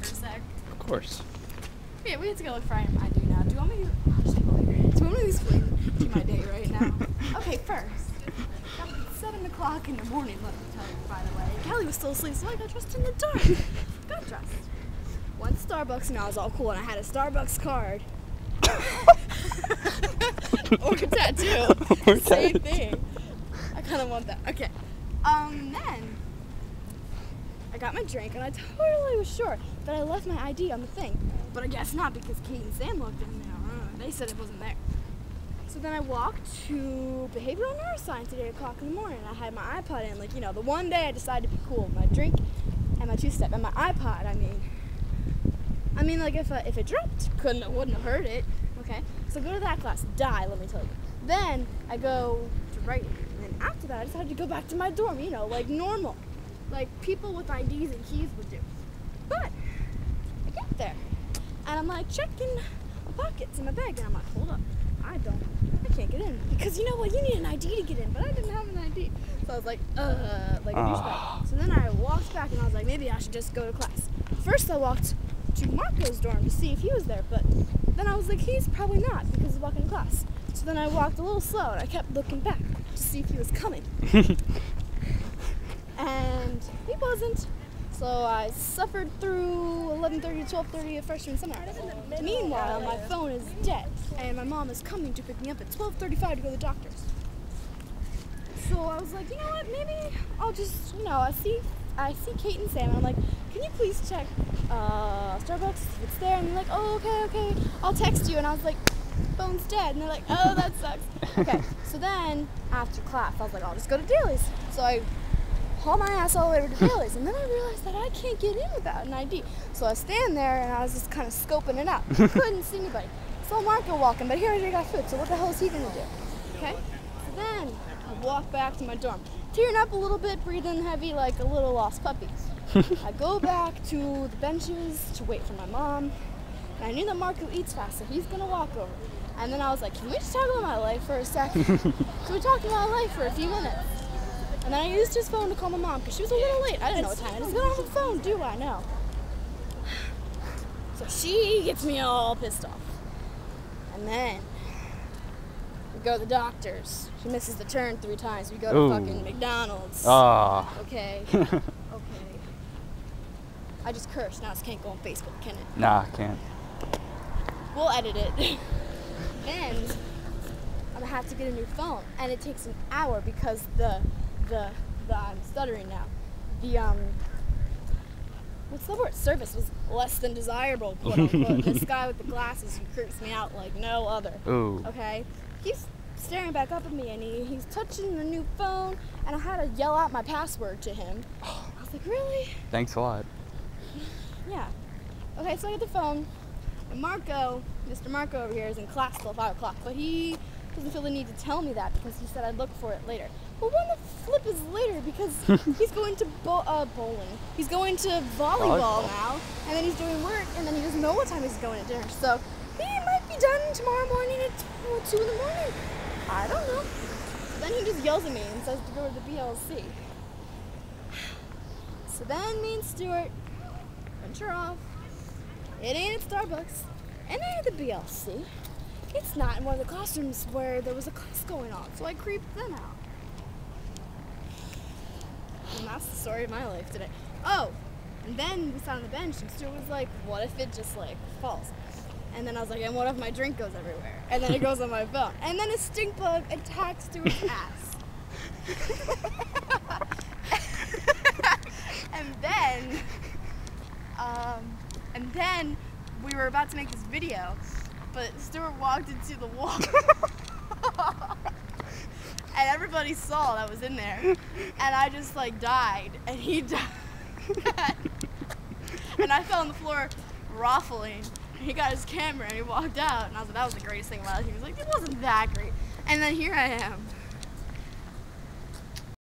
for a sec? Of course. Yeah, we have to go look for item ID now. Do you want me to? I'll just go later. Do you want me to explain to my day right now? Okay, first. It's 7 o'clock in the morning, let me tell you, by the way. Kelly was still asleep, so I got dressed in the dark. Got dressed. Went to Starbucks, and I was all cool, and I had a Starbucks card. Or a tattoo. Same thing. I kind of want that. Okay. Then I got my drink, and I totally was sure that I left my ID on the thing. But I guess not, because Kate and Sam looked in there. They said it wasn't there. So then I walked to behavioral neuroscience at 8 o'clock in the morning. I had my iPod in, like, you know, the one day I decided to be cool. My drink and my two-step and my iPod, I mean, like, if it dropped, wouldn't have heard it. Okay, so go to that class, die, let me tell you. Then I go to writing, and then after that I decided to go back to my dorm, you know, like normal. Like people with IDs and keys would do. But I get there, and I'm like checking my pockets in my bag, and I'm like, hold up, I can't get in. Because you know what, you need an ID to get in, but I didn't have an ID. So I was like a douchebag. So then I walked back, and I was like, maybe I should just go to class. First I walked to Marco's dorm to see if he was there, but then I was like, he's probably not, because he's walking to class. So then I walked a little slow, and I kept looking back to see if he was coming. And he wasn't. So I suffered through 11:30 to 12:30 at freshman seminar. Meanwhile, my phone is dead, and my mom is coming to pick me up at 12:35 to go to the doctor's. So I was like, you know what, maybe I'll just, you know, I see Kate and Sam, and I'm like, can you please check Starbucks if it's there? And they're like, oh, okay, I'll text you. And I was like, phone's dead. And they're like, oh, that sucks. Okay, so then after class, I was like, I'll just go to Daly's. So I haul my ass all the way over to Daly's, and then I realized that I can't get in without an ID. So I stand there, and I was just kind of scoping it out. Couldn't see anybody. Saw Marco walking, but he already got food, so what the hell is he gonna do? Okay, so then I walk back to my dorm, tearing up a little bit, breathing heavy like a little lost puppy. I go back to the benches to wait for my mom, and I knew that Marco eats fast, so he's gonna walk over. And then I was like, can we just talk about my life for a second? So we talked about my life for a few minutes. And then I used his phone to call my mom, because she was a little late. I didn't know what time. I just got on the phone, do I know? So she gets me all pissed off. And then we go to the doctor's. She misses the turn 3 times. We go to fucking McDonald's. Okay. Okay. I just cursed. Now this can't go on Facebook, can it? Nah, can't. We'll edit it. Then I'm gonna have to get a new phone, and it takes an hour because I'm stuttering now. What's the word? Service was less than desirable, quote unquote. This guy with the glasses who creeps me out like no other. Ooh. Okay? He's staring back up at me, and he's touching the new phone, and I had to yell out my password to him. I was like, really? Thanks a lot. Yeah. Okay, so I get the phone, and Marco, Mr. Marco over here, is in class till 5 o'clock, but he doesn't feel the need to tell me that because he said I'd look for it later. Well, when the flip is later, because he's going to bowling. He's going to volleyball now, and then he's doing work, and then he doesn't know what time he's going to dinner. So he might be done tomorrow morning at 2 in the morning. I don't know. So then he just yells at me and says to go to the BLC. So then me and Stuart venture off. It ain't at Starbucks. And I at the BLC. It's not in one of the classrooms where there was a class going on, so I creeped them out. And that's the story of my life today. Oh, and then we sat on the bench, and Stuart was like, what if it just, like, falls? And then I was like, and what if my drink goes everywhere? And then it goes on my phone. And then a stink bug attacks Stuart's ass. And then we were about to make this video, but Stuart walked into the wall. And everybody saw that was in there. And I just like died, and he died. And I fell on the floor ruffling. He got his camera and he walked out, and I was like, that was the greatest thing in my life. He was like, it wasn't that great. And then here I am.